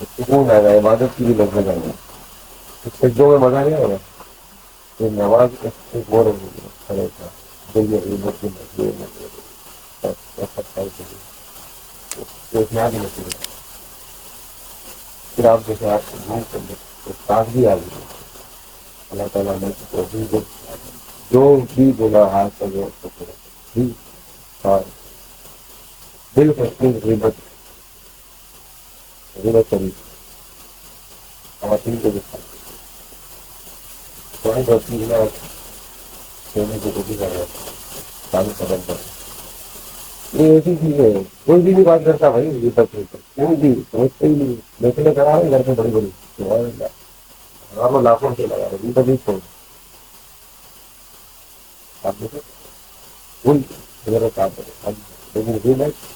سکون آئے گا عبادت کی بھی لگنے جائے گا اس سجدوں میں مزہ نہیں ہوگا یہ نماز غور کھڑے تھا پھر آپ جیسے آپ کو گھوم کر تازگی آ گئی اللہ تعالیٰ نے جو بھی بولا ہاتھ کا جو اور دل کو غیبت کری خواتین کو دکھا تھوڑی بہت سونے کو کوشش کر رہا تھا قدم پر یہ ایسی چیز ہے کوئی بھی نہیں بات کرتا بھائی غیبت کوئی بھی سمجھتے ہی نہیں بیچنے کرا رہے گھر میں بڑی بڑی ہزاروں لاکھوں سے لگا رہے غیبت ہی چھوڑ آپ دیکھیں کوئی میرے ساتھ لیکن غیبت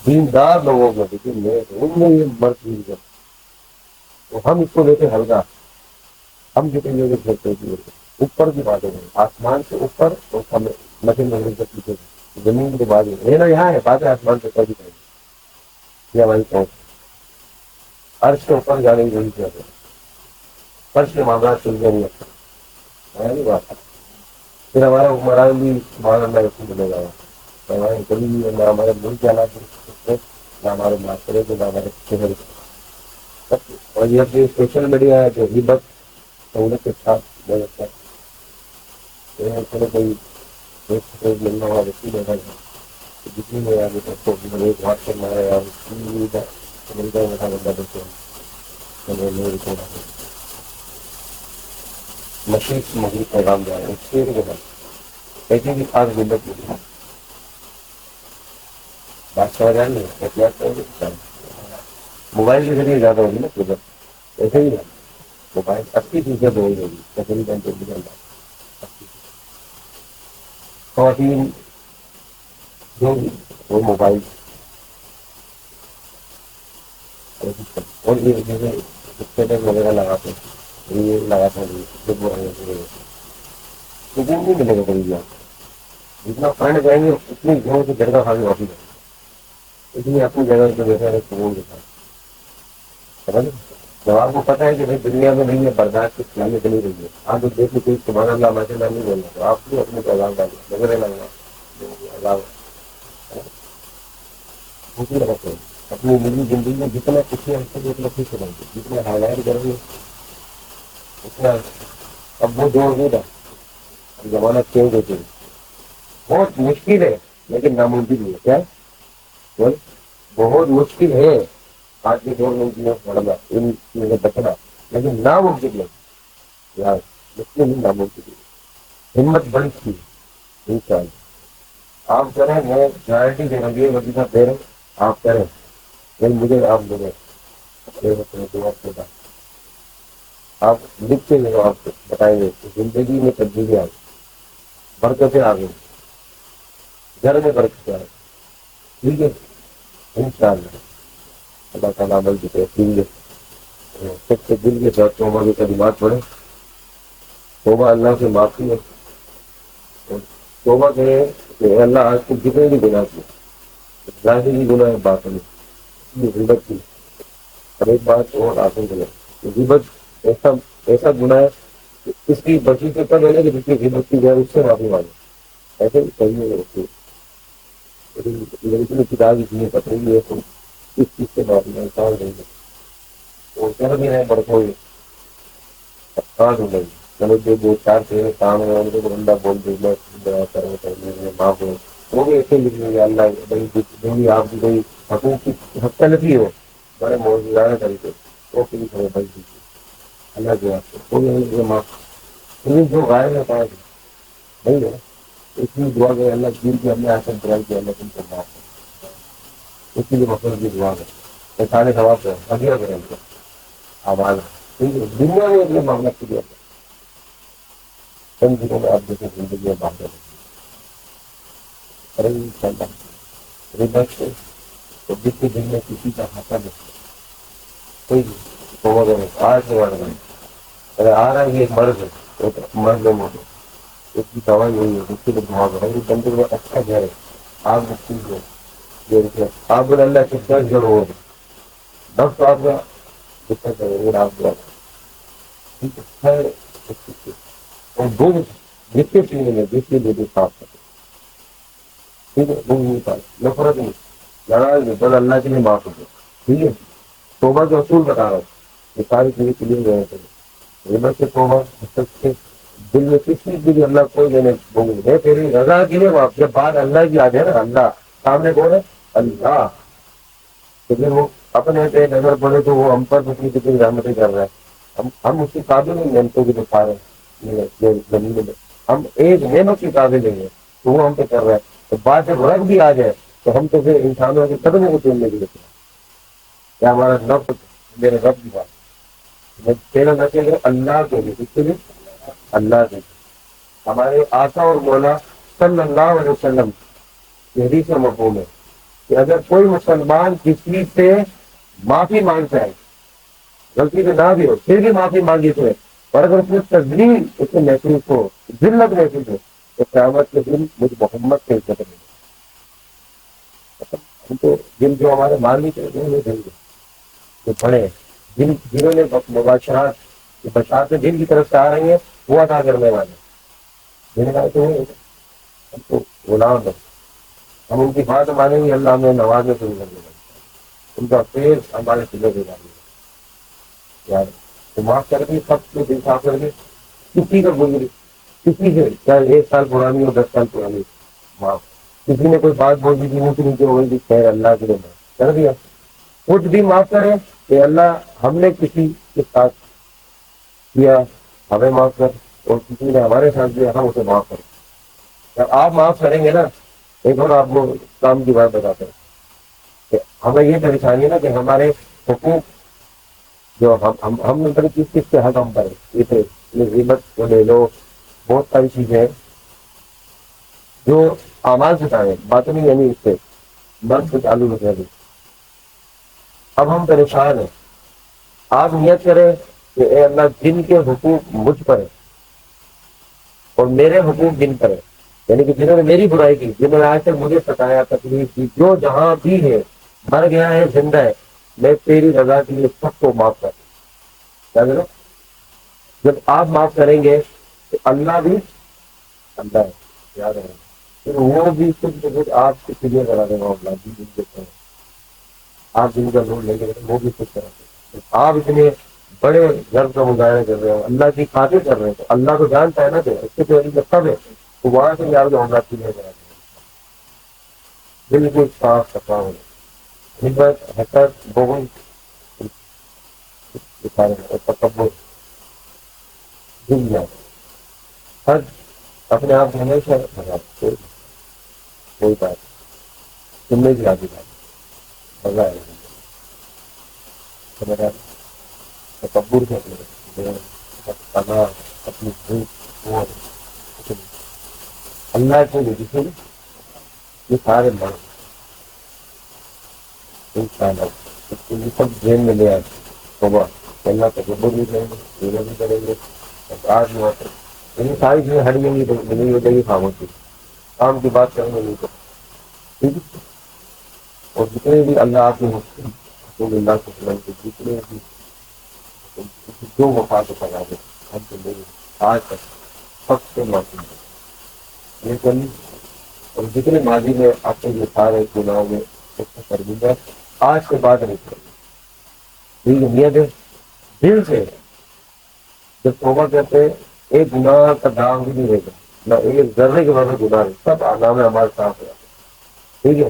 دیندار لوگوں میں لیکن میں ان میں یہ مرض نہیں کرتا تو ہم اس کو لیتے ہلکا ہم جتنے لوگ پھرتے اوپر کی باتیں ہیں آسمان سے اوپر اور مشین مشین سے پیچھے زمین کی بات ہے نا یہاں ہے باتیں آسمان سے کبھی نہیں یہ ہماری پہنچ عرش کے اوپر جانے کی ضرورت ہے فرش کے معاملات سلجھے نہیں رکھتا ہے بات پھر ہمارا حکمران بھی سبحان اللہ اس کو ملے گا ہمارے کبھی بھی نہ ہمارے ملک کے حالات نہ ہمارے معاشرے کے نہ ہمارے شہر اور یہ اپنی سوشل میڈیا ہے جو غیبت سہولت کے ساتھ مدد کرتے ہیں چلو کوئی ملنا ہوا ویسی دیکھا جائے جتنی میں آگے تک کو ایک بات کرنا ہے اور امریکہ میں بیٹھا بندہ دیکھتے ہیں مشرق مغرب پیغام جا رہا ہے اس کے بعد ایسی بھی خاص غیبت نہیں بات کر رہا نہیں احتیاط کر موبائل کے ذریعے زیادہ ہوگی نا غیبت ایسے ہی نا موبائل 80% ہو ہی ہوگی تقریباً خواتین جو بھی وہ موبائل اور یہ جیسے اسٹیٹس وغیرہ لگاتے یہ لگاتا سکون نہیں ملے گا کبھی بھی آپ جتنا فرینڈ جائیں گے اتنی گھروں سے جگہ کھا کے واپس آئیں اس لیے اپنی جگہ پہ بیٹھا ہے سکون کے ساتھ جب آپ کو پتا ہے کہ بھائی دنیا میں نہیں ہے برداشت کی کھلانے کے لیے رہی ہے آپ جو دیکھ کوئی سبحان اللہ ماشاء اللہ نہیں بولنا تو آپ بھی اپنے پیغام ڈالیں وغیرہ لگنا خوشی رکھتے ہیں اپنی نجی زندگی میں جتنا خوشی ہے اتنا خوش رہیں گے جتنا ہائلائٹ کریں گے اتنا اب وہ دور نہیں رہا زمانہ چینج ہو چاہیے بہت مشکل ہے لیکن ناممکن ہے کیا بول بہت مشکل ہے آج کے دور میں پڑھنا ان چیزیں بچنا لیکن ناممکن نہیں یار مشکل نہیں ناممکن ہمت بڑی تھی انشاءاللہ آپ کریں میں گارنٹی دے رہا ہوں یہ وظیفہ دے رہے آپ کریں لیکن مجھے آپ دے رہے آپ لکھ کے لگو آپ کو بتائیں گے کہ زندگی میں تبدیلی آ گئی برکتیں آ گئی گھر میں برکتیں آ گئی ٹھیک ہے انشاءاللہ اللہ تعالیٰ عمل کی توفیق دے سب سے دل کے ساتھ توبہ کی کلمات پڑھیں توبہ اللہ سے معافی ہے توبہ کہیں کہ اللہ آج تک جتنے بھی گناہ کیے ظاہری گناہ ہے باطنی غیبت کی اور ایک بات اور آسن کرے غیبت ایسا گناہ ہے کہ اس کی بچی سے کم ہے نا کہ جس کی غیبت کی جائے اس سے معافی مانگے ایسے بھی صحیح ہے لیکن کتاب اس لیے پتہ ہی ہے تو اس چیز سے معافی انسان نہیں ہے وہ کر بھی رہے بڑھو گے چلو جو دو چار سے کام ہے ان کو بندہ بول دے معاف ہو وہ بھی ایسے لکھ لیں گے اللہ جو بھی آپ کی کوئی حقوق کی حق تلفی ہو بڑے موجودہ طریقے وہ پھر ہمیں بھائی دیجیے اللہ کے آپ کو معاف جو غائب ہے پاس نہیں ہے اس لیے دعا کرے اللہ دین کی ہم نے ایسا برائی کیا اللہ تم کو معاف کر، اس لیے مقصد کی دعا کرے سارے ثواب کریں اگلا کریں ان کو آواز ٹھیک ہے دنیا میں اپنے معاملہ کے لیے چند دنوں میں آپ جیسے زندگی میں بات کریں ارے ان شاء اللہ ربت سے تو جتنے دن میں کسی کا حاصل ہے کوئی آج سے بڑھ گئی ارے آ رہا ہے یہ مرض ہے ایک مرض ہے موٹے اس کی دوائی نہیں ہے اس کی تو دعا کریں یہ بندے میں اچھا گھر ہے آپ چیز ہے آپ بولے اللہ کے دس جڑ ہو دس آپ کا دقت ہے آپ ٹھیک ہے اور دو جتنے پینے میں جتنے دے صاف کرتے ٹھیک ہے وہ نہیں پائے نفرت نہیں لڑائی نہیں بس اللہ کے لیے معاف ہو گیا ٹھیک ہے توبہ کے اصول بتا رہا ہوں یہ ساری چیزیں کلیئر رہے تھے یہ بس توبہ کے دل میں کس چیز کے لیے اللہ کوئی لینے ہے تیری رضا کے لیے معاف جب بات اللہ کی آ جائے نا اللہ سامنے کون ہے اللہ لیکن وہ اپنے پہ نظر پڑے تو وہ ہم پر کتنی کتنی رحمتیں کر رہا ہے ہم اس کی قابل نہیں نعمتوں کی دکھا رہے ہیں زمین میں ہم ایک نعمت کی قابل نہیں ہے تو وہ ہم پہ کر رہا ہے تو بات جب رب بھی آ جائے تو ہم تو پھر انسانوں کے قدموں کو چلنے کی دیتے ہیں کیا ہمارا رب میرے رب کی بات تیرا نہ چلے اللہ کے لیے اس کے لیے اللہ کے ہمارے آقا اور مولا صلی اللہ علیہ وسلم یہی سے مفہوم ہے کہ اگر کوئی مسلمان کسی سے معافی مانگتا ہے غلطی سے نہ بھی ہو پھر بھی معافی مانگی تو ہے اور اگر اس میں تجلیل اس میں محسوس ہو ذلت محسوس ہو تو قیامت کے دن مجھ محمد سے عزت نہیں ہم تو جن جو ہمارے مالک ہیں وہ دیں گے جو بڑے ہیں جنہوں نے مباشرات بشارتیں جن کی طرف سے آ رہی ہیں وہ ادا کرنے والے جن کا تو ہم تو غلام ہیں ہم ان کی بات مانیں گے اللہ ہمیں نوازنے سے بھی کرنے والے ان کا پیڑ ہمارے سلے دے ڈالیں گے یار تو معاف کر کے سب کو دل صاف کر کے کسی کا گزری کسی سے چاہے 1 سال پرانی ہو 10 سال پرانی معاف کسی نے کوئی بات بول دی تھی وہ نیچے ہو گئی تھی خیر اللہ کے لیے کر دیا خود بھی معاف کرے کہ اللہ ہم نے کسی کے ساتھ کیا ہمیں معاف کر اور کسی نے ہمارے ساتھ کیا ہم اسے معاف کریں جب آپ معاف کریں گے نا ایک اور آپ کو کام کی بات بتاتے ہیں کہ ہمیں یہ پریشانی ہے نا کہ ہمارے حقوق جو ہم نے بڑی کس کے حق ہم پر غیبت کو لے لو بہت ساری چیزیں جو آواز بتائیں باتیں نہیں یعنی اس سے مرد سے چالو ہو جائے اب ہم پریشان ہیں آپ نیت کریں کہ اے اللہ جن کے حقوق مجھ پر ہے اور میرے حقوق جن پر ہے یعنی کہ جنہوں نے میری برائی کی جنہوں نے آج تک مجھے ستایا تکلیف کی جو جہاں بھی ہے مر گیا ہے زندہ ہے میں تیری رضا کے لیے سب کو معاف کر کیا کرو جب آپ معاف کریں گے تو اللہ بھی اللہ ہے یاد رہے پھر وہ بھی خود بخود آپ سے کلیئر کرا دے گا اللہ جی دیتے ہیں آپ جن کا لوڈ لے کے وہ بھی خود کرا آپ اتنے بڑے ضرب کا مظاہرہ کر رہے ہو اللہ کی خاطر کر رہے ہیں تو اللہ کو جانتا ہے نا کہ اس کے جو سب ہے تو وہاں سے یار جو ہوگا کلیئر کرا دیں بالکل صاف صفا ہو ہمت حسد بغض تکبر دنیا ہر اپنے آپ کو ہمیشہ کوئی بات سننے کی آگے بات مزہ آئے گا تکبر کرنے اپنی بھوک اللہ سے جسے یہ سارے مرد یہ سب ذہن میں لے آئے صبح اللہ تکبر بھی کریں گے بھی کریں گے آج وہاں پر یہ ساری چیزیں ہٹ گئی نہیں ہو جائے گی خاموشی کام کی بات کریں گے نہیں تو ٹھیک ہے اور جتنے بھی اللہ آپ کے حقوق اللہ کے سلام کے جتنے بھی جو وفا کو پڑا دے ہم تو لے آج تک سب سے معصوم ہے یہ کرنی اور جتنے ماضی میں آپ کے یہ سارے گناہوں میں شرمندہ آج کے بعد نہیں کریں گے نیت ہے دل سے جب توبہ کرتے ایک گناہ کا داغ بھی نہیں رہے گا نہ ایک ذرے کے بعد گناہ سب نام ہمارے ساتھ ہے ٹھیک ہے